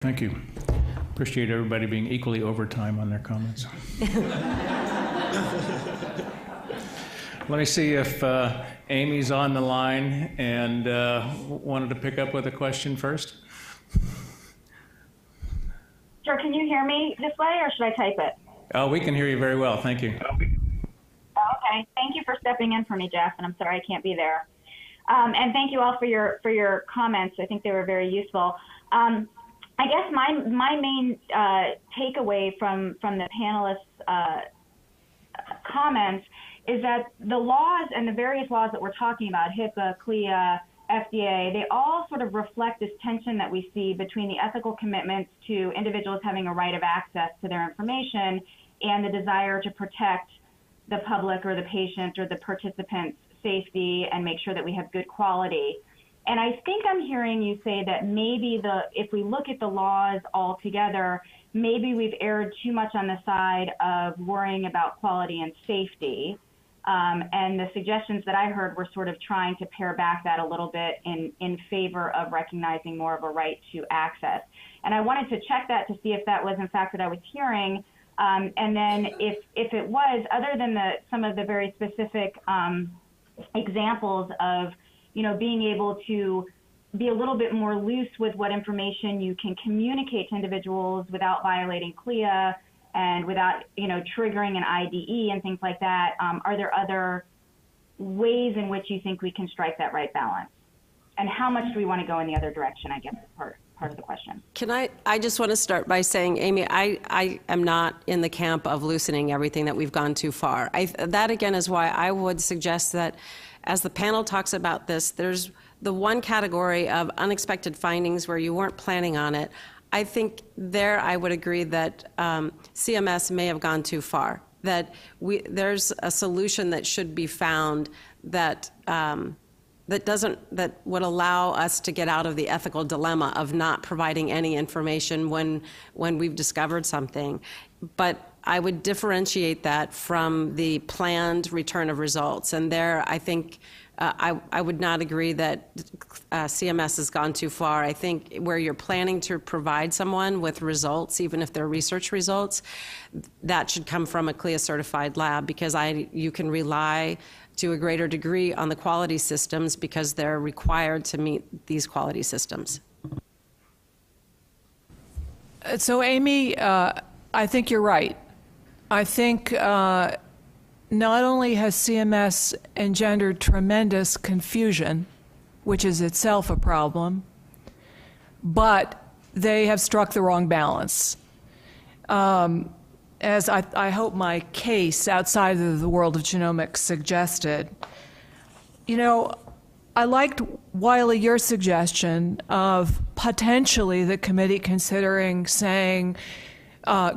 Thank you. Appreciate everybody being equally overtime on their comments. Let me see if Amy's on the line and wanted to pick up with a question first. Sure, can you hear me this way or should I type it? Oh, we can hear you very well, thank you. Okay, thank you for stepping in for me, Jeff, and I'm sorry I can't be there. And thank you all for your comments. I think they were very useful. I guess my main takeaway from the panelists' comments is that the laws and the various laws that we're talking about, HIPAA, CLIA, FDA, they all sort of reflect this tension that we see between the ethical commitments to individuals having a right of access to their information and the desire to protect the public or the patient or the participant's safety and make sure that we have good quality. And I think I'm hearing you say that maybe if we look at the laws all together, maybe we've erred too much on the side of worrying about quality and safety. And the suggestions that I heard were sort of trying to pare back that a little bit in favor of recognizing more of a right to access. And I wanted to check that to see if that was in fact what I was hearing. And then if it was, other than some of the very specific examples of being able to be a little bit more loose with what information you can communicate to individuals without violating CLIA and without, triggering an IDE and things like that, are there other ways in which you think we can strike that right balance? And how much do we want to go in the other direction, I guess, is part of the question. I just want to start by saying, Amy, I am not in the camp of loosening everything that we've gone too far. That, again, is why I would suggest that as the panel talks about this, there's the one category of unexpected findings where you weren't planning on it. I think there I would agree that CMS may have gone too far, that there's a solution that should be found that that would allow us to get out of the ethical dilemma of not providing any information when we've discovered something. But I would differentiate that from the planned return of results. And there, I think, I would not agree that CMS has gone too far. I think where you're planning to provide someone with results, even if they're research results, that should come from a CLIA-certified lab, because you can rely to a greater degree on the quality systems because they're required to meet these quality systems. So, Amy, I think you're right. I think not only has CMS engendered tremendous confusion, which is itself a problem, but they have struck the wrong balance. As I hope my case outside of the world of genomics suggested, I liked, Wiley, your suggestion of potentially the committee considering saying,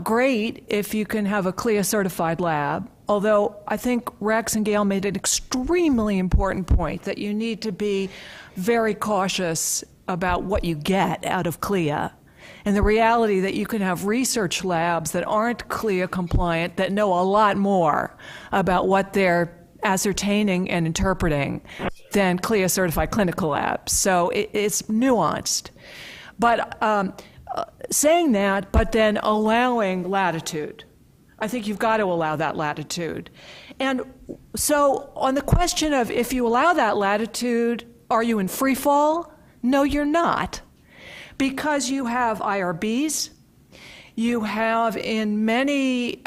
great if you can have a CLIA-certified lab, although I think Rex and Gail made an extremely important point that you need to be very cautious about what you get out of CLIA. And the reality that you can have research labs that aren't CLIA compliant that know a lot more about what they're ascertaining and interpreting than CLIA certified clinical labs. So it's nuanced. But saying that, but then allowing latitude. I think you've got to allow that latitude. And so on the question of if you allow that latitude, are you in free fall? No, you're not. Because you have IRBs, you have in many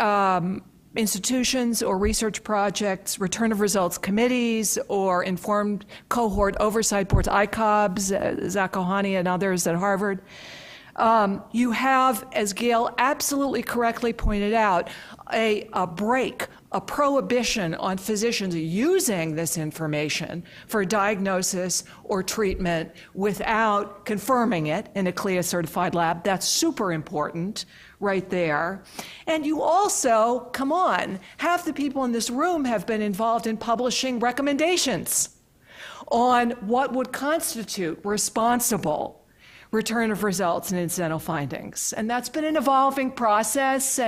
institutions or research projects, return of results committees or informed cohort oversight boards, ICOBs, Zach Ohani and others at Harvard. You have, as Gail absolutely correctly pointed out, a break, a prohibition on physicians using this information for diagnosis or treatment without confirming it in a CLIA-certified lab. That's super important right there. And you also, come on, half the people in this room have been involved in publishing recommendations on what would constitute responsible return of results and incidental findings. And that's been an evolving process,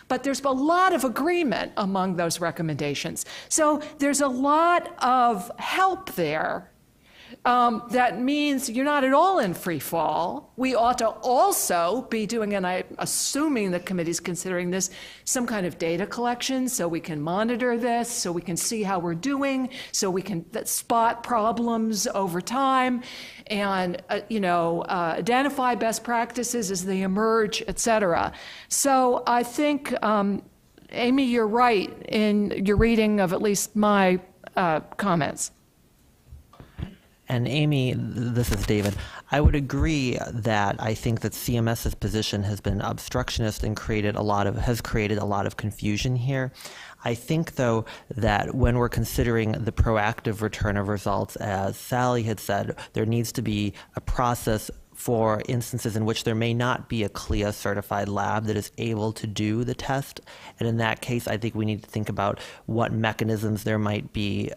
but there's a lot of agreement among those recommendations. So there's a lot of help there that means you're not at all in free fall. We ought to also be doing, and I'm assuming the committee's considering this, some kind of data collection so we can monitor this, so we can see how we're doing, so we can spot problems over time and identify best practices as they emerge, et cetera. So I think, Amy, you're right in your reading of at least my comments. And Amy, this is David. I would agree that I think that CMS's position has been obstructionist and has created a lot of confusion here. I think, though, that when we're considering the proactive return of results, as Sally had said, there needs to be a process for instances in which there may not be a CLIA certified lab that is able to do the test. And in that case, I think we need to think about what mechanisms there might be,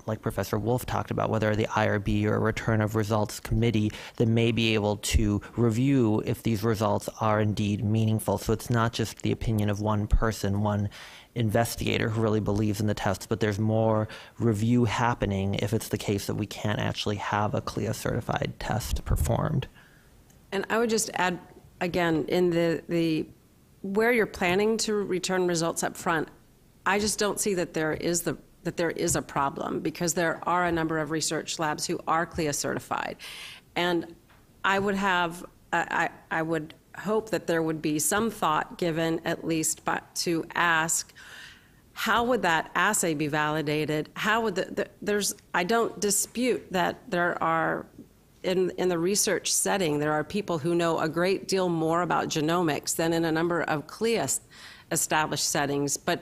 like Professor Wolf talked about, whether the IRB or a return of results committee that may be able to review if these results are indeed meaningful. So it's not just the opinion of one person, one investigator who really believes in the test, but there's more review happening if it's the case that we can't actually have a CLIA certified test performed. And I would just add, again, in the where you're planning to return results up front, I just don't see that there is a problem, because there are a number of research labs who are CLIA certified. And I would hope that there would be some thought given, at least, to ask, how would that assay be validated? How would I don't dispute that there are, in the research setting, there are people who know a great deal more about genomics than in a number of CLIA established settings. But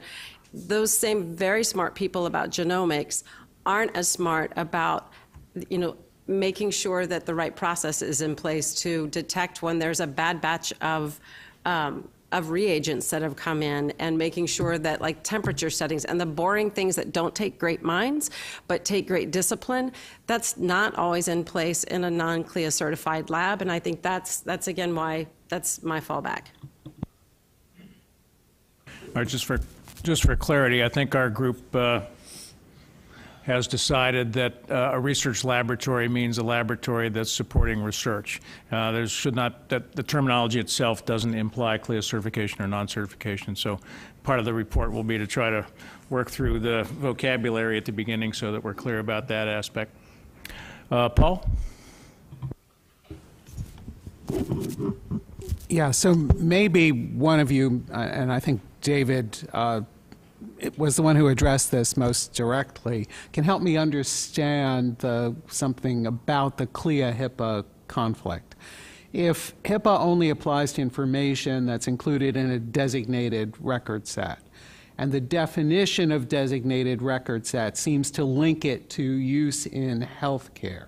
those same very smart people about genomics aren't as smart about, making sure that the right process is in place to detect when there's a bad batch of reagents that have come in, and making sure that, like, temperature settings and the boring things that don't take great minds but take great discipline, that's not always in place in a non-CLIA certified lab. And I think that's again why that's my fallback. All right, just for clarity, I think our group has decided that a research laboratory means a laboratory that's supporting research. The terminology itself doesn't imply CLIA certification or non-certification. So part of the report will be to try to work through the vocabulary at the beginning so that we're clear about that aspect. Paul? Yeah, so maybe one of you, and I think David it was the one who addressed this most directly, can help me understand something about the CLIA-HIPAA conflict. If HIPAA only applies to information that's included in a designated record set, and the definition of designated record set seems to link it to use in healthcare,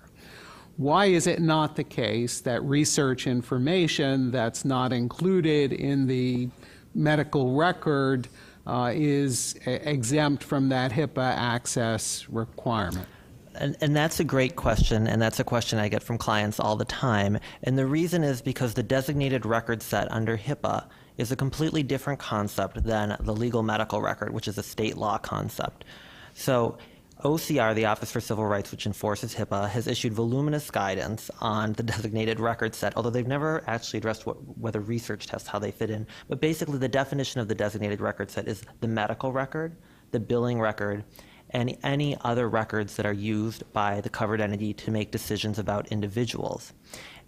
why is it not the case that research information that's not included in the medical record is exempt from that HIPAA access requirement? And that's a great question, and that's a question I get from clients all the time. And the reason is because the designated record set under HIPAA is a completely different concept than the legal medical record, which is a state law concept. So OCR, the Office for Civil Rights, which enforces HIPAA, has issued voluminous guidance on the designated record set, although they've never actually addressed whether research tests, how they fit in. But basically, the definition of the designated record set is the medical record, the billing record, and any other records that are used by the covered entity to make decisions about individuals.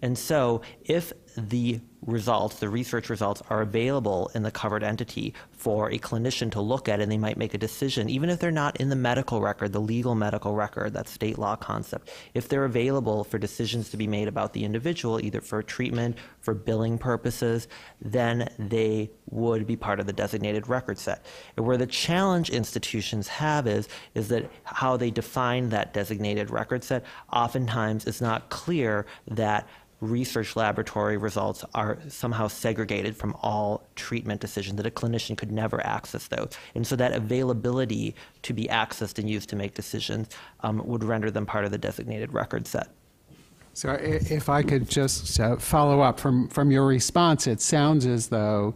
And so if the results, the research results, are available in the covered entity for a clinician to look at, and they might make a decision, even if they're not in the medical record, the legal medical record, that state law concept, if they're available for decisions to be made about the individual, either for treatment, for billing purposes, then they would be part of the designated record set. And where the challenge institutions have is that how they define that designated record set, oftentimes it's not clear that research laboratory results are somehow segregated from all treatment decisions, that a clinician could never access those. And so that availability to be accessed and used to make decisions would render them part of the designated record set. So if I could just follow up from your response, it sounds as though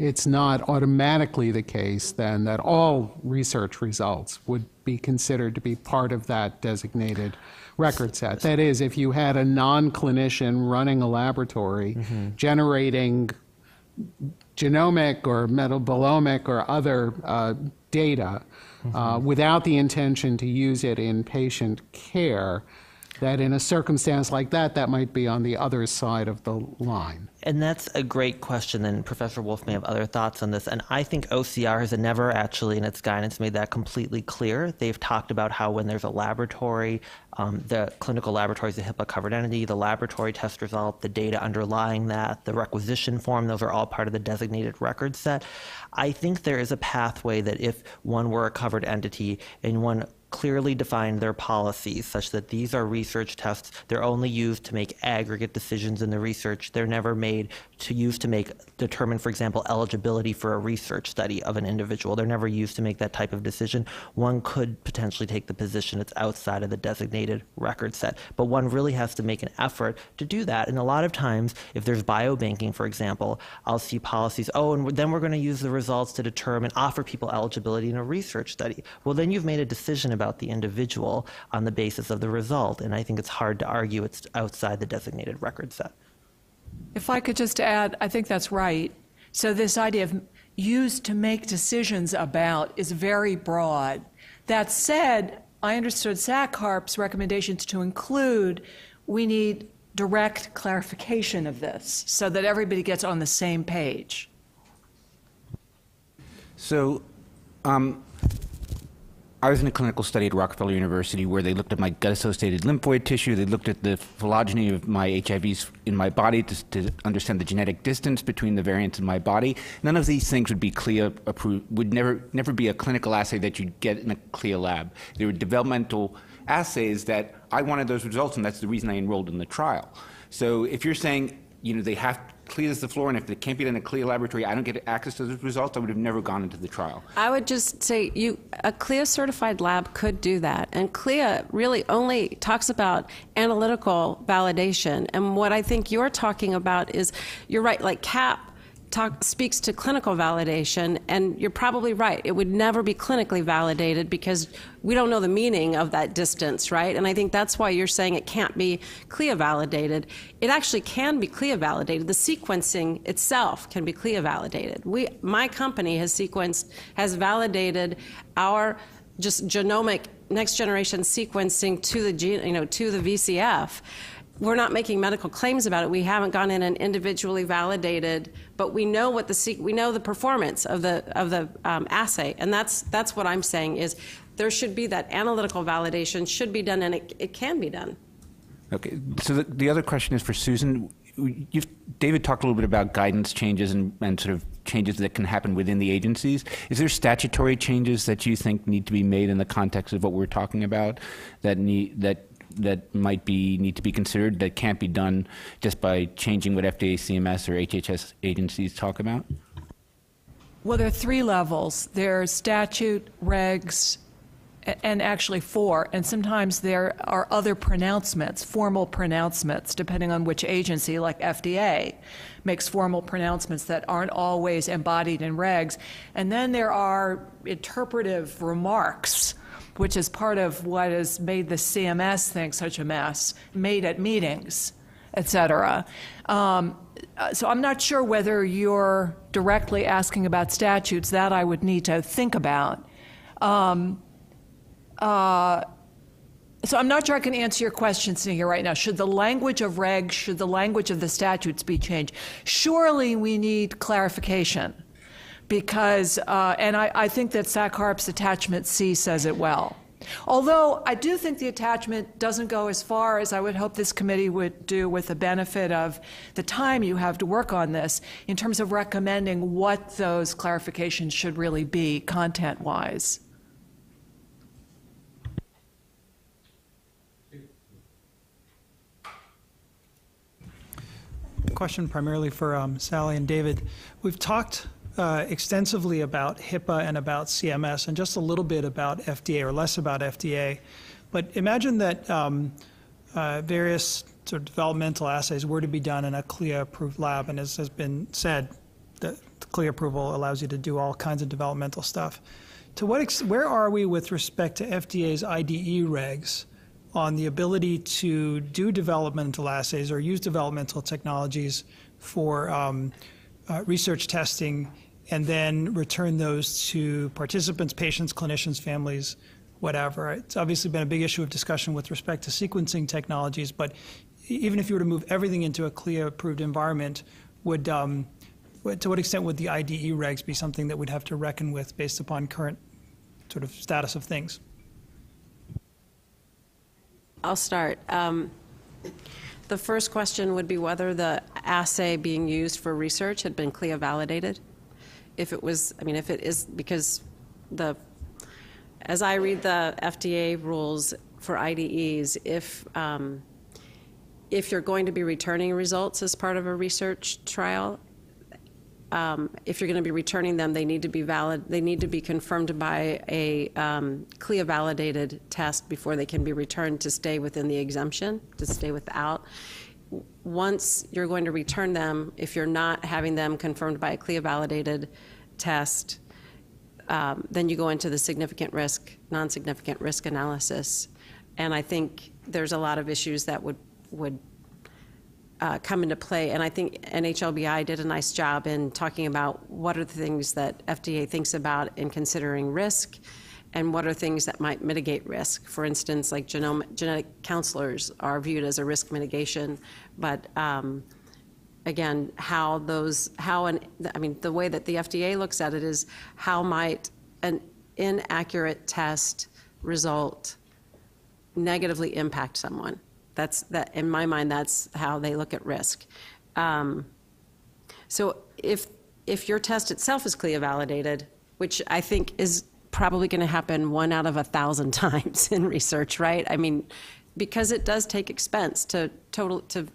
it's not automatically the case then that all research results would be considered to be part of that designated record set. That is, if you had a non-clinician running a laboratory generating genomic or metabolomic or other data without the intention to use it in patient care, that in a circumstance like that, that might be on the other side of the line. And that's a great question, and Professor Wolf may have other thoughts on this. And I think OCR has never actually, in its guidance, made that completely clear. They've talked about how when there's a laboratory, the clinical laboratory is a HIPAA-covered entity, the laboratory test result, the data underlying that, the requisition form, those are all part of the designated record set. I think there is a pathway that if one were a covered entity and one clearly defined their policies such that these are research tests. They're only used to make aggregate decisions in the research. They're never made to use to determine, for example, eligibility for a research study of an individual. They're never used to make that type of decision. One could potentially take the position it's outside of the designated record set, but one really has to make an effort to do that. And a lot of times, if there's biobanking, for example, I'll see policies, and then we're going to use the results to offer people eligibility in a research study. Well, then you've made a decision about the individual on the basis of the result, and I think it's hard to argue it's outside the designated record set. If I could just add, I think that's right. So this idea of used to make decisions about is very broad. That said, I understood SACCARP's recommendations to include we need direct clarification of this so that everybody gets on the same page. So, I was in a clinical study at Rockefeller University where they looked at my gut-associated lymphoid tissue. They looked at the phylogeny of my HIVs in my body to understand the genetic distance between the variants in my body. None of these things would be CLIA approved, would never be a clinical assay that you'd get in a CLIA lab. They were developmental assays that I wanted those results, and that's the reason I enrolled in the trial. So if you're saying, they have CLIA is the floor, and if it can't be done in a CLIA laboratory, I don't get access to those results, I would have never gone into the trial. I would just say a CLIA certified lab could do that. And CLIA really only talks about analytical validation. And what I think you're talking about is, you're right, like CAP speaks to clinical validation, and you're probably right. It would never be clinically validated because we don't know the meaning of that distance, right? And I think that's why you're saying it can't be CLIA validated. It actually can be CLIA validated. The sequencing itself can be CLIA validated. My company has validated our just genomic next generation sequencing to the to the VCF. We're not making medical claims about it. We haven't gone in and individually validated, but we know we know the performance of the assay, and that's what I'm saying is there should be that analytical validation should be done, and it can be done. Okay. So the other question is for Susan. David talked a little bit about guidance changes and sort of changes that can happen within the agencies. Is there statutory changes that you think need to be made in the context of what we're talking about that might need to be considered, that can't be done just by changing what FDA, CMS, or HHS agencies talk about? Well, there are three levels. There's statute, regs, and actually four. And sometimes there are other pronouncements, formal pronouncements, depending on which agency, like FDA, makes formal pronouncements that aren't always embodied in regs. And then there are interpretive remarks, which is part of what has made the CMS thing such a mess, made at meetings, et cetera. So I'm not sure whether you're directly asking about statutes. That I would need to think about. So I'm not sure I can answer your question sitting here right now. Should the language of regs, should the language of the statutes be changed? Surely we need clarification. Because, and I think that SACCARP's attachment C says it well. Although I do think the attachment doesn't go as far as I would hope this committee would do with the benefit of the time you have to work on this in terms of recommending what those clarifications should really be content-wise. Question primarily for Sally and David. We've talked extensively about HIPAA and about CMS and just a little bit about FDA or less about FDA. But imagine that various sort of developmental assays were to be done in a CLIA-approved lab, and as has been said, the CLIA approval allows you to do all kinds of developmental stuff. Where are we with respect to FDA's IDE regs on the ability to do developmental assays or use developmental technologies for research testing and then return those to participants, patients, clinicians, families, whatever? It's obviously been a big issue of discussion with respect to sequencing technologies, but even if you were to move everything into a CLIA-approved environment, to what extent would the IDE regs be something that we'd have to reckon with based upon current sort of status of things? I'll start. The first question would be whether the assay being used for research had been CLIA validated. If it was, I mean, if it is, because as I read the FDA rules for IDEs, if you're going to be returning results as part of a research trial, if you're going to be returning them, they need to be valid. They need to be confirmed by a CLIA-validated test before they can be returned to stay within the exemption, to stay without. Once you're going to return them, if you're not having them confirmed by a CLIA-validated test, then you go into the significant risk, non-significant risk analysis. And I think there's a lot of issues that would come into play. And I think NHLBI did a nice job in talking about what are the things that FDA thinks about in considering risk and what are things that might mitigate risk. For instance, like genetic counselors are viewed as a risk mitigation, but again, the way that the FDA looks at it is how might an inaccurate test result negatively impact someone. That in my mind, that's how they look at risk. So if your test itself is CLIA validated, which I think is probably going to happen 1 out of 1,000 times in research, right? I mean, because it does take expense to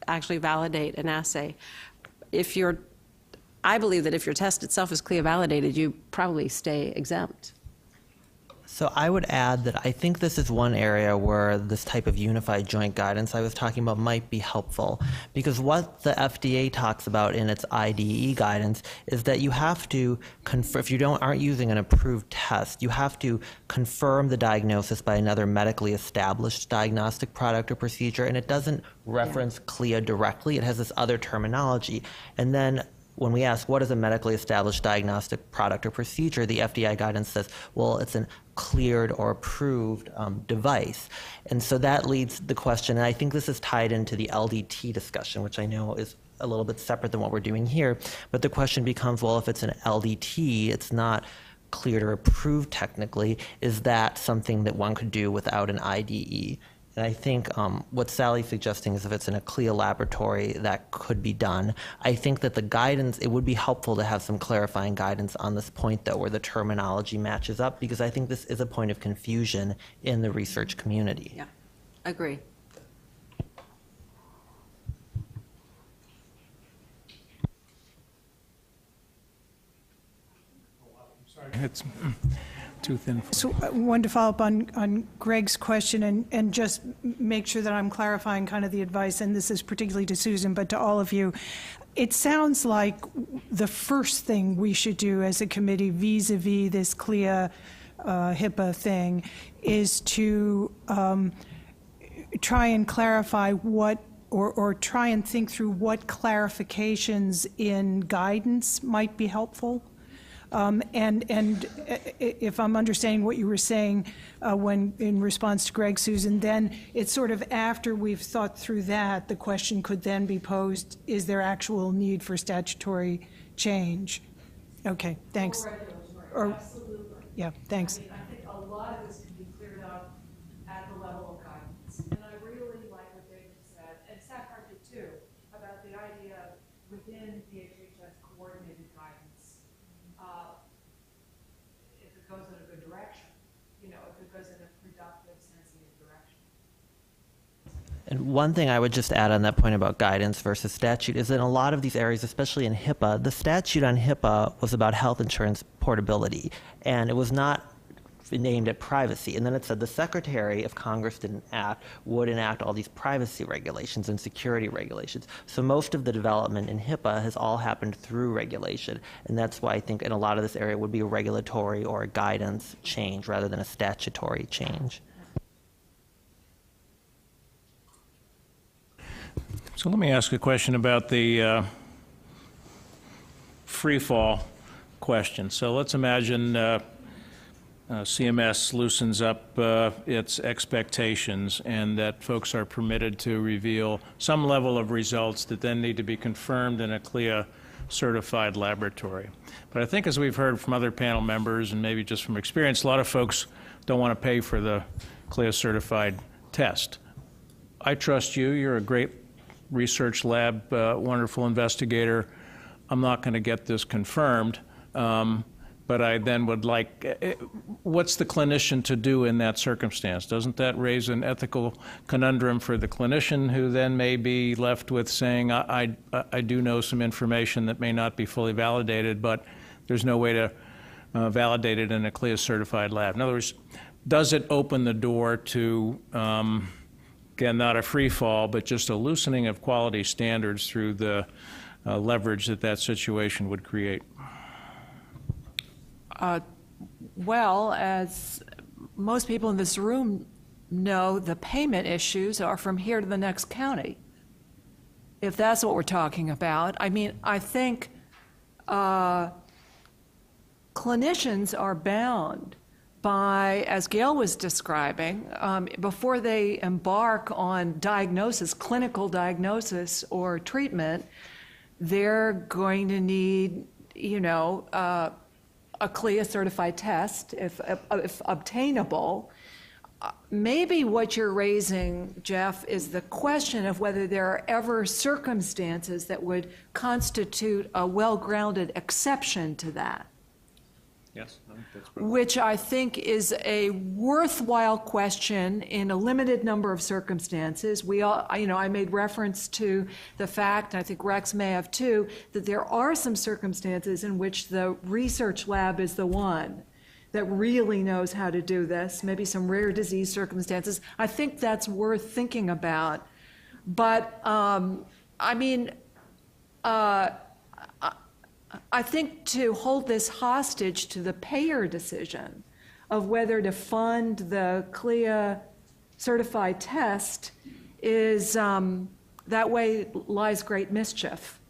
actually validate an assay. I believe that if your test itself is CLIA validated, you probably stay exempt. So I would add that I think this is one area where this type of unified joint guidance I was talking about might be helpful, because what the FDA talks about in its IDE guidance is that you have to confirm, if you aren't using an approved test, you have to confirm the diagnosis by another medically established diagnostic product or procedure, and it doesn't reference CLIA directly. It has this other terminology. And then when we ask what is a medically established diagnostic product or procedure, the FDA guidance says, well, it's a cleared or approved device. And so that leads the question, and I think this is tied into the LDT discussion, which I know is a little bit separate than what we're doing here, but the question becomes, well, if it's an LDT, it's not cleared or approved technically, is that something that one could do without an IDE? And I think what Sally's suggesting is if it's in a CLIA laboratory, that could be done. I think that the guidance, it would be helpful to have some clarifying guidance on this point, though, where the terminology matches up, because I think this is a point of confusion in the research community. Yeah, agree. It's too thin. So I wanted to follow up on Greg's question and just make sure that I'm clarifying kind of the advice, and this is particularly to Susan, but to all of you. It sounds like the first thing we should do as a committee vis-a-vis this CLIA HIPAA thing is to try and clarify what or try and think through what clarifications in guidance might be helpful. And if I'm understanding what you were saying when in response to Greg, Susan, then it's sort of after we've thought through that, the question could then be posed, is there actual need for statutory change? Okay, thanks. Absolutely. Yeah, thanks. I mean, I think a lot of this can be cleared up at the level of guidance. And I really like what David said, and Saffron did too, about the idea within the HHS coordinated guidance. If it goes in a good direction, if it goes in a productive, sensitive direction. And one thing I would just add on that point about guidance versus statute is that in a lot of these areas, especially in HIPAA, the statute on HIPAA was about health insurance portability. And it was not aimed at privacy. And then it said the Secretary, if Congress didn't act, would enact all these privacy regulations and security regulations. So most of the development in HIPAA has all happened through regulation. And that's why I think in a lot of this area would be a regulatory or a guidance change rather than a statutory change. So let me ask a question about the free fall question. So let's imagine CMS loosens up its expectations and that folks are permitted to reveal some level of results that then need to be confirmed in a CLIA certified laboratory. But I think as we've heard from other panel members and maybe just from experience, a lot of folks don't want to pay for the CLIA certified test. I trust you. You're a great research lab, wonderful investigator. I'm not going to get this confirmed. But I then would like, what's the clinician to do in that circumstance? Doesn't that raise an ethical conundrum for the clinician who then may be left with saying, I do know some information that may not be fully validated, but there's no way to validate it in a CLIA certified lab? In other words, does it open the door to, again, not a free fall, but just a loosening of quality standards through the leverage that that situation would create? Well, as most people in this room know, the payment issues are from here to the next county, if that's what we're talking about. I mean, I think clinicians are bound by, as Gail was describing, before they embark on diagnosis, clinical diagnosis or treatment, they're going to need, a CLIA certified test, if obtainable. Maybe what you're raising, Jeff, is the question of whether there are ever circumstances that would constitute a well-grounded exception to that. Yes, I think that's which I think is a worthwhile question in a limited number of circumstances. We all, I made reference to the fact, and I think Rex may have too, that there are some circumstances in which the research lab is the one that really knows how to do this, maybe some rare disease circumstances. I think that's worth thinking about. But, I think to hold this hostage to the payer decision of whether to fund the CLIA certified test is, that way lies great mischief.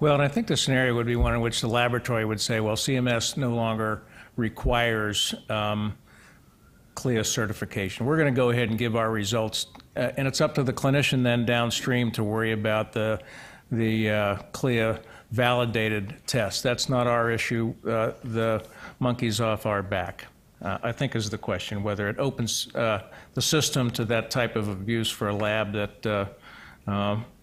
Well, and I think the scenario would be one in which the laboratory would say, well, CMS no longer requires CLIA certification. We're going to go ahead and give our results, and it's up to the clinician then downstream to worry about the CLIA validated test. That's not our issue. The monkey's off our back, I think is the question, whether it opens the system to that type of abuse for a lab that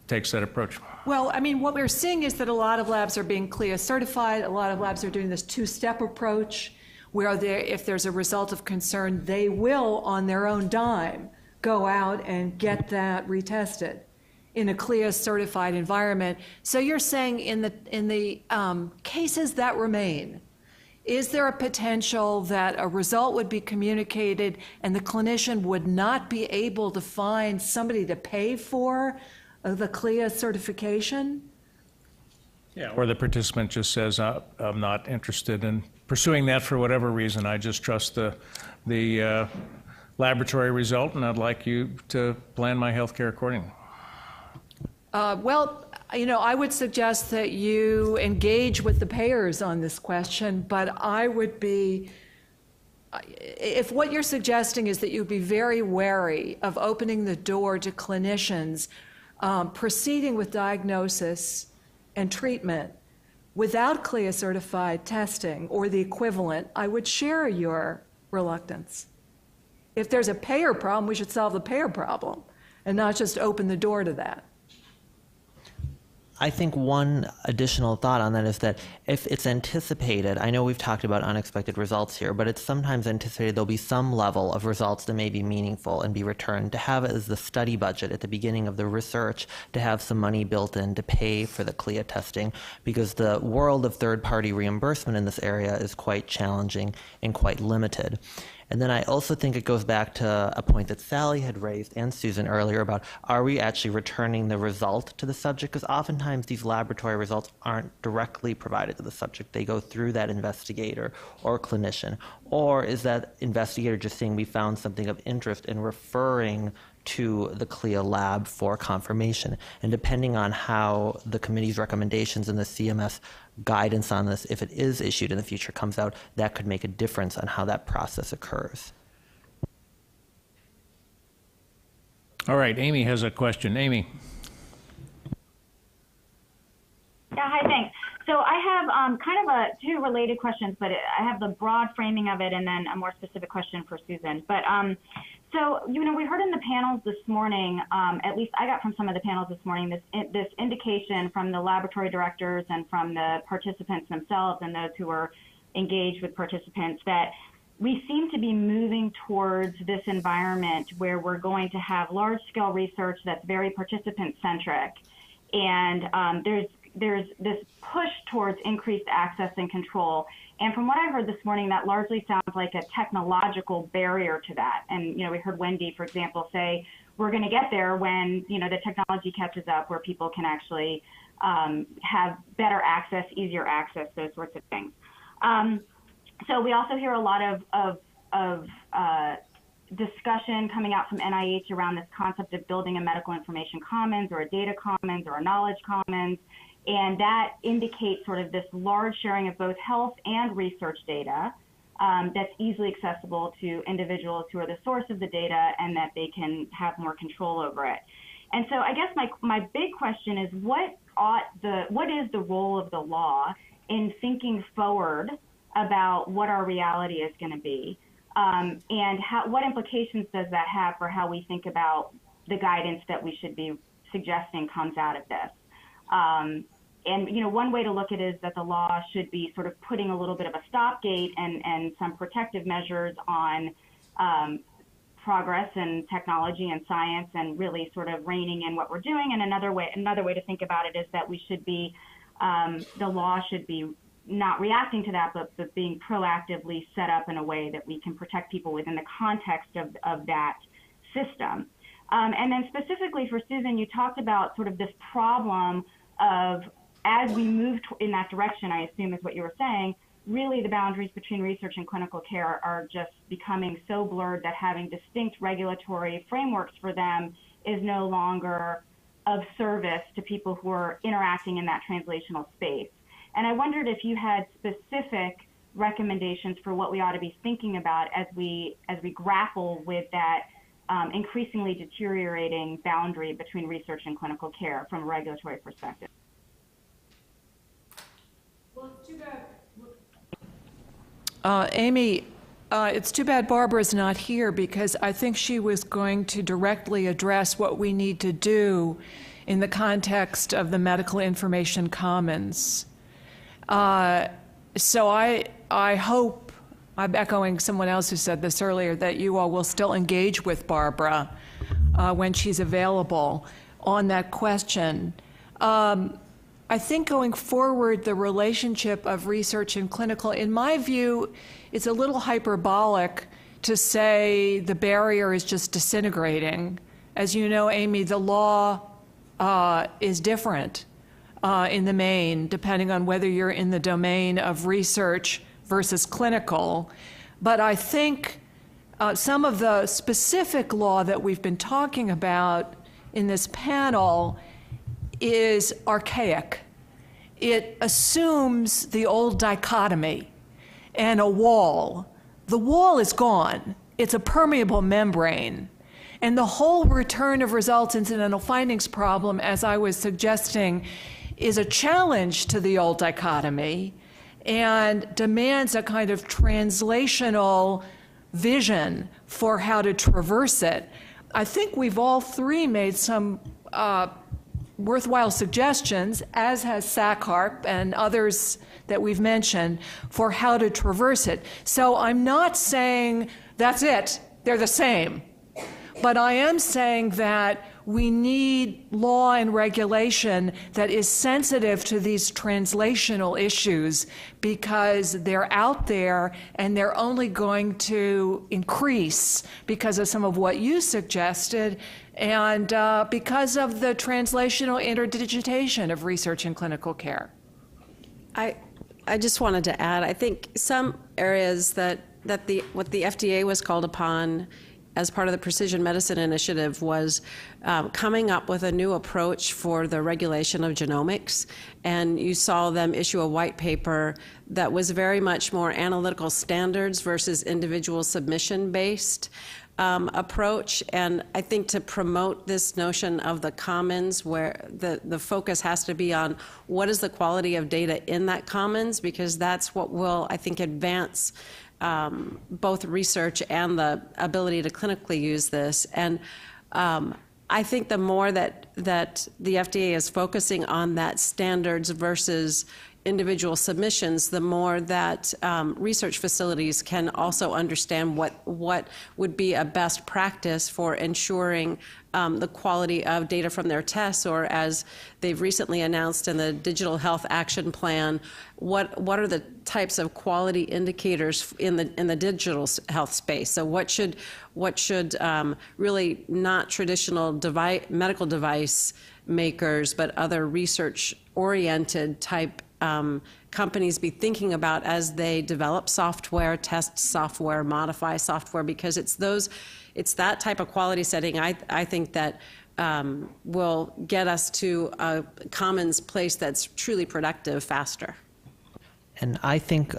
takes that approach. Well, what we're seeing is that a lot of labs are being CLIA certified. A lot of labs are doing this two-step approach where if there's a result of concern, they will, on their own dime, go out and get that retested in a CLIA certified environment. So you're saying in the cases that remain, is there a potential that a result would be communicated and the clinician would not be able to find somebody to pay for the CLIA certification? Yeah, or the participant just says, I'm not interested in pursuing that for whatever reason. I just trust the laboratory result, and I'd like you to plan my health care accordingly. Well, I would suggest that you engage with the payers on this question, but I would be, if what you're suggesting is that you'd be very wary of opening the door to clinicians proceeding with diagnosis and treatment without CLIA certified testing or the equivalent, I would share your reluctance. If there's a payer problem, we should solve the payer problem and not just open the door to that. I think one additional thought on that is that if it's anticipated, I know we've talked about unexpected results here, but it's sometimes anticipated there'll be some level of results that may be meaningful and be returned. To have it as the study budget at the beginning of the research, to have some money built in to pay for the CLIA testing, because the world of third-party reimbursement in this area is quite challenging and quite limited. And then I also think it goes back to a point that Sally had raised and Susan earlier about, are we actually returning the result to the subject? Because oftentimes these laboratory results aren't directly provided to the subject. They go through that investigator or clinician. Or is that investigator just saying we found something of interest and referring to the CLIA lab for confirmation? And depending on how the committee's recommendations and the CMS guidance on this, if it is issued in the future, comes out, that could make a difference on how that process occurs. All right, Amy has a question. Amy. Yeah, hi, thanks. So I have kind of two related questions, but I have the broad framing of it and then a more specific question for Susan. But so, we heard in the panels this morning, at least I got from some of the panels this morning, this indication from the laboratory directors and from the participants themselves and those who were engaged with participants that we seem to be moving towards this environment where we're going to have large-scale research that's very participant-centric. And there's this push towards increased access and control. And from what I heard this morning, that largely sounds like a technological barrier to that. And, we heard Wendy, for example, say, we're going to get there when, the technology catches up where people can actually have better access, easier access, those sorts of things. So we also hear a lot of discussion coming out from NIH around this concept of building a medical information commons or a data commons or a knowledge commons. And that indicates sort of this large sharing of both health and research data that's easily accessible to individuals who are the source of the data and that they can have more control over it. And so I guess my big question is what is the role of the law in thinking forward about what our reality is going to be? And what implications does that have for how we think about the guidance that we should be suggesting comes out of this? And one way to look at it is that the law should be sort of putting a little bit of a stop gate and some protective measures on progress and technology and science and really sort of reining in what we're doing. And another way to think about it is that we should be, the law should be not reacting to that, but being proactively set up in a way that we can protect people within the context of that system. And then specifically for Susan, you talked about sort of this problem of, as we move in that direction, I assume is what you were saying, really the boundaries between research and clinical care are just becoming so blurred that having distinct regulatory frameworks for them is no longer of service to people who are interacting in that translational space. And I wondered if you had specific recommendations for what we ought to be thinking about as we grapple with that increasingly deteriorating boundary between research and clinical care from a regulatory perspective. Well, it's too bad. Amy, it's too bad Barbara's not here because I think she was going to directly address what we need to do in the context of the medical information commons. So I hope, I'm echoing someone else who said this earlier, that you all will still engage with Barbara when she's available on that question. I think going forward, the relationship of research and clinical, in my view, it's a little hyperbolic to say the barrier is just disintegrating. As you know, Amy, the law is different in the main, depending on whether you're in the domain of research versus clinical. But I think some of the specific law that we've been talking about in this panel is archaic. It assumes the old dichotomy and a wall. The wall is gone. It's a permeable membrane. And the whole return of results incidental findings problem, as I was suggesting, is a challenge to the old dichotomy and demands a kind of translational vision for how to traverse it. I think we've all three made some worthwhile suggestions, as has SACARP and others that we've mentioned, for how to traverse it. So I'm not saying that's it, they're the same. But I am saying that we need law and regulation that is sensitive to these translational issues because they're out there and they're only going to increase because of some of what you suggested and because of the translational interdigitation of research in clinical care. I just wanted to add, I think some areas what the FDA was called upon as part of the Precision Medicine Initiative was coming up with a new approach for the regulation of genomics. And you saw them issue a white paper that was very much more analytical standards versus individual submission-based approach. And I think to promote this notion of the commons, where the focus has to be on what is the quality of data in that commons, because that's what will, I think, advance both research and the ability to clinically use this. And I think the more that the FDA is focusing on that standards versus individual submissions, the more that research facilities can also understand what would be a best practice for ensuring the quality of data from their tests, or as they've recently announced in the Digital Health Action Plan, what are the types of quality indicators in the digital health space? So what should really not traditional medical device makers, but other research-oriented type companies be thinking about as they develop software, test software, modify software, because it's that type of quality setting I think that will get us to a commons place that's truly productive faster. And I think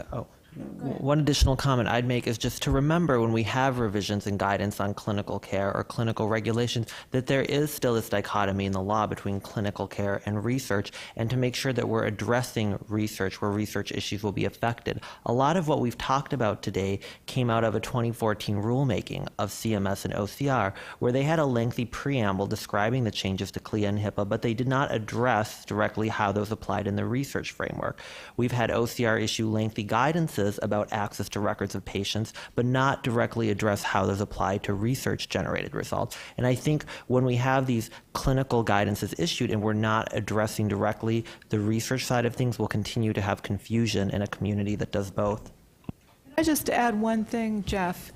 one additional comment I'd make is just to remember when we have revisions and guidance on clinical care or clinical regulations that there is still this dichotomy in the law between clinical care and research, and to make sure that we're addressing research where research issues will be affected. A lot of what we've talked about today came out of a 2014 rulemaking of CMS and OCR, where they had a lengthy preamble describing the changes to CLIA and HIPAA, but they did not address directly how those applied in the research framework. We've had OCR issue lengthy guidances about access to records of patients, but not directly address how those apply to research-generated results. And I think when we have these clinical guidances issued and we're not addressing directly the research side of things, we'll continue to have confusion in a community that does both. Can I just add one thing, Jeff?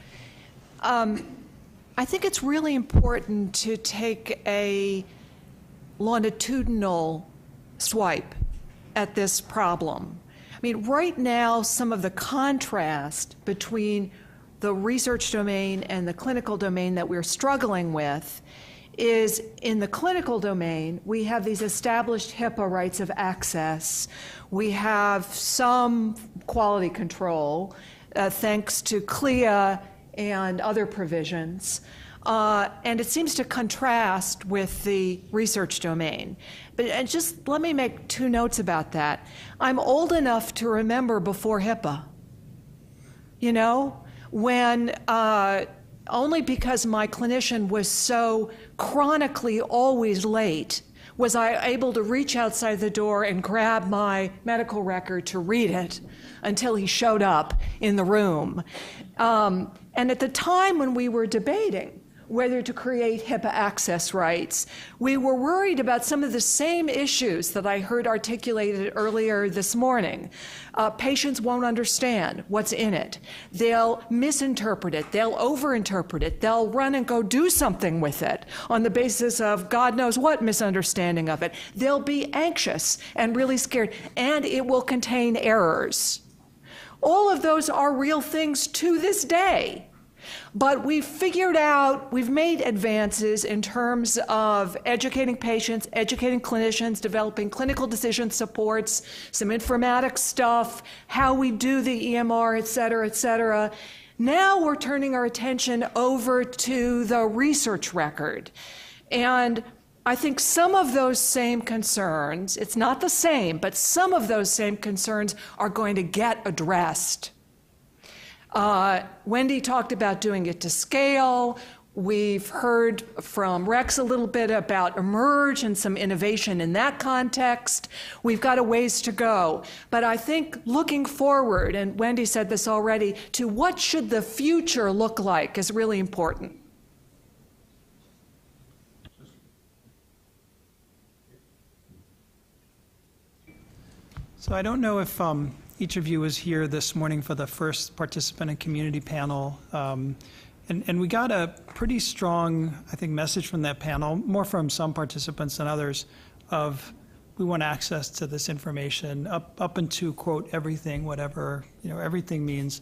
I think it's really important to take a longitudinal swipe at this problem. I mean, right now, some of the contrast between the research domain and the clinical domain that we're struggling with is in the clinical domain, we have these established HIPAA rights of access. We have some quality control, thanks to CLIA and other provisions. And it seems to contrast with the research domain. But just let me make two notes about that. I'm old enough to remember before HIPAA. You know, when only because my clinician was so chronically always late was I able to reach outside the door and grab my medical record to read it until he showed up in the room. And at the time when we were debating whether to create HIPAA access rights, we were worried about some of the same issues that I heard articulated earlier this morning. Patients won't understand what's in it. They'll misinterpret it. They'll overinterpret it. They'll run and go do something with it on the basis of God knows what misunderstanding of it. They'll be anxious and really scared, and it will contain errors. All of those are real things to this day. But we've figured out, we've made advances in terms of educating patients, educating clinicians, developing clinical decision supports, some informatics stuff, how we do the EMR, et cetera, et cetera. Now we're turning our attention over to the research record. And I think some of those same concerns, it's not the same, but some of those same concerns are going to get addressed. Wendy talked about doing it to scale. We've heard from Rex a little bit about Emerge and some innovation in that context. We've got a ways to go. But I think looking forward, and Wendy said this already, to what should the future look like is really important. So I don't know if each of you was here this morning for the first participant and community panel. And we got a pretty strong, I think, message from that panel, more from some participants than others, of we want access to this information up into, quote, everything, whatever, everything means.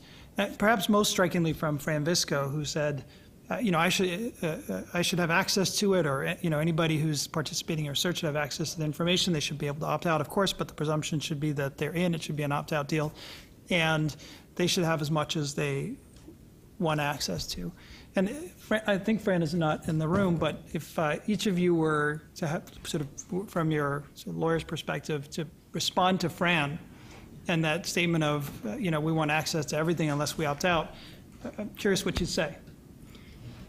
Perhaps most strikingly from Fran Visco, who said, I should have access to it, or anybody who's participating in research should have access to the information. They should be able to opt out, of course, but the presumption should be that they're in. It should be an opt-out deal, and they should have as much as they want access to. And I think Fran is not in the room, but if each of you were to have, sort of, from your lawyer's perspective, to respond to Fran and that statement of, we want access to everything unless we opt out, I'm curious what you'd say.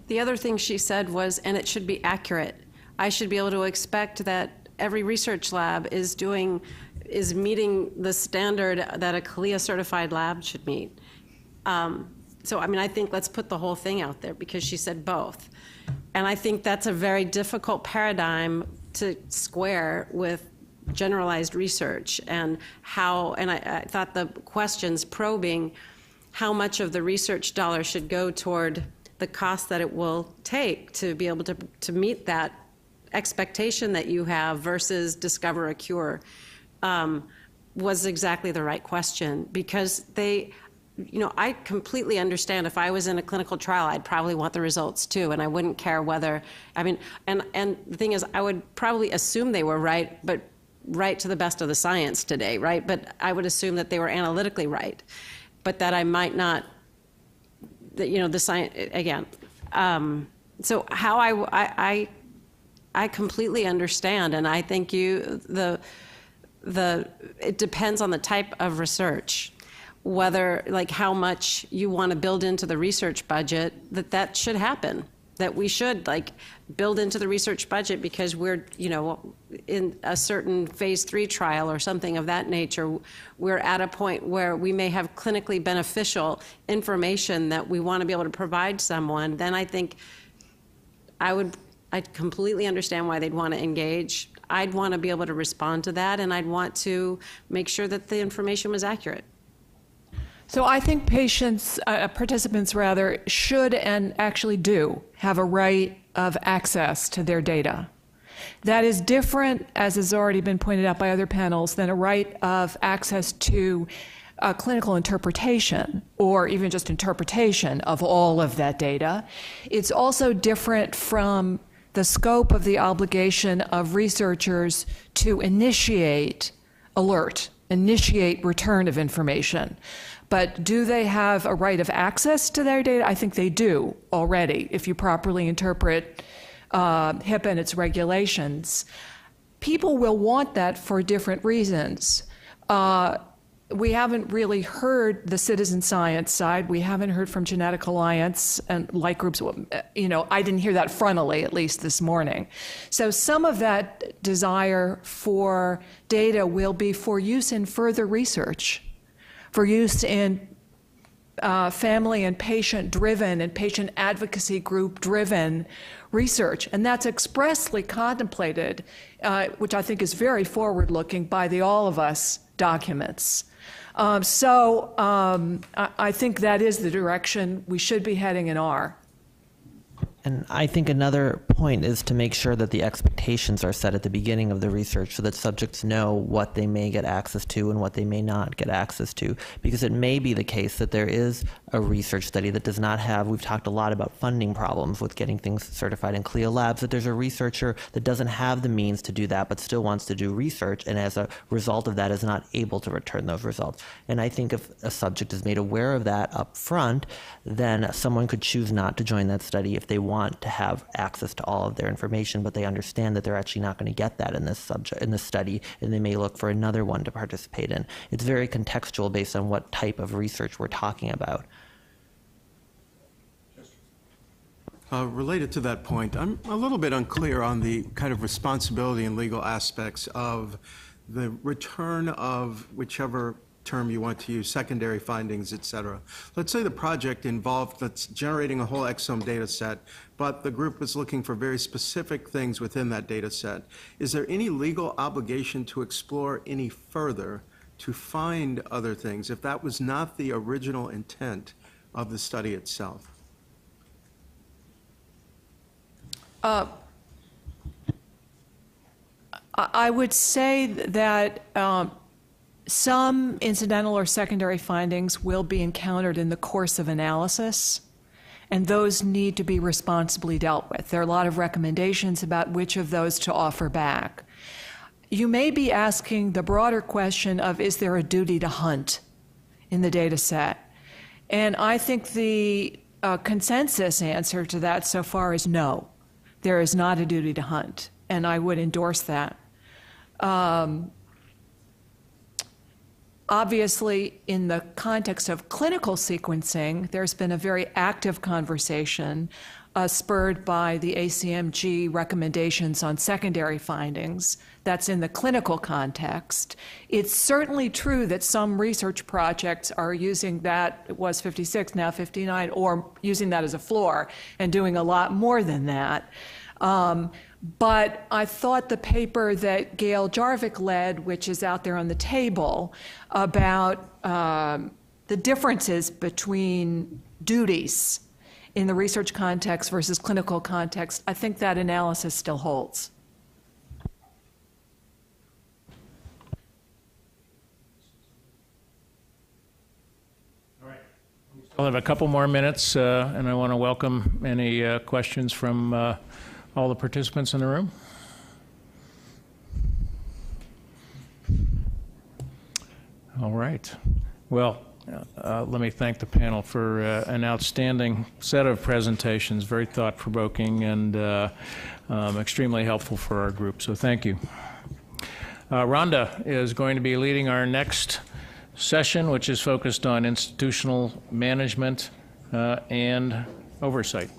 The other thing she said was, and it should be accurate. I should be able to expect that every research lab is meeting the standard that a CLIA certified lab should meet. So, I think let's put the whole thing out there, because she said both. And I think that's a very difficult paradigm to square with generalized research and how, and I thought the questions probing how much of the research dollar should go toward the cost that it will take to be able to meet that expectation that you have versus discover a cure, was exactly the right question, because I completely understand if I was in a clinical trial, I'd probably want the results too, and I wouldn't care whether, and the thing is, I would probably assume they were right, but right to the best of the science today, right? But I would assume that they were analytically right, but that I might not, the science, again. So how I completely understand, and I think it depends on the type of research, whether, like, how much you want to build into the research budget, that should happen, that we should, like, build into the research budget because we're, in a certain phase 3 trial or something of that nature, we're at a point where we may have clinically beneficial information that we want to be able to provide someone. Then I think I'd completely understand why they'd want to engage. I'd want to be able to respond to that, and I'd want to make sure that the information was accurate. So I think participants rather, should and actually do have a right of access to their data. That is different, as has already been pointed out by other panels, than a right of access to clinical interpretation, or even just interpretation of all of that data. It's also different from the scope of the obligation of researchers to initiate return of information. But do they have a right of access to their data? I think they do already, if you properly interpret HIPAA and its regulations. People will want that for different reasons. We haven't really heard the citizen science side. We haven't heard from Genetic Alliance and like groups. I didn't hear that frontally, at least this morning. So some of that desire for data will be for use in further research, for use in family and patient-driven and patient advocacy group-driven research. And that's expressly contemplated, which I think is very forward-looking, by the All of Us documents. I think that is the direction we should be heading and are. And I think another point is to make sure that the expectations are set at the beginning of the research so that subjects know what they may get access to and what they may not get access to. Because it may be the case that there is a research study that does not have, we've talked a lot about funding problems with getting things certified in CLIA labs, that there's a researcher that doesn't have the means to do that but still wants to do research, and as a result of that is not able to return those results. And I think if a subject is made aware of that up front, then someone could choose not to join that study if they want to have access to all of their information, but they understand that they're actually not going to get that in this study, and they may look for another one to participate in. It's very contextual based on what type of research we're talking about. Related to that point, I'm a little bit unclear on the kind of responsibility and legal aspects of the return of whichever term you want to use, secondary findings, et cetera. Let's say the project involved that's generating a whole exome data set, but the group is looking for very specific things within that data set. Is there any legal obligation to explore any further to find other things if that was not the original intent of the study itself? I would say that some incidental or secondary findings will be encountered in the course of analysis, and those need to be responsibly dealt with. There are a lot of recommendations about which of those to offer back. You may be asking the broader question of, is there a duty to hunt in the data set? And I think the consensus answer to that so far is no. There is not a duty to hunt, and I would endorse that. Obviously, in the context of clinical sequencing, there's been a very active conversation spurred by the ACMG recommendations on secondary findings. That's in the clinical context. It's certainly true that some research projects are using that, it was 56, now 59, or using that as a floor and doing a lot more than that. But I thought the paper that Gail Jarvik led, which is out there on the table, about the differences between duties in the research context versus clinical context, I think that analysis still holds. We'll have a couple more minutes, and I want to welcome any questions from all the participants in the room. All right. Well, let me thank the panel for an outstanding set of presentations, very thought-provoking and extremely helpful for our group, so thank you. Rhonda is going to be leading our next session, which is focused on institutional management and oversight.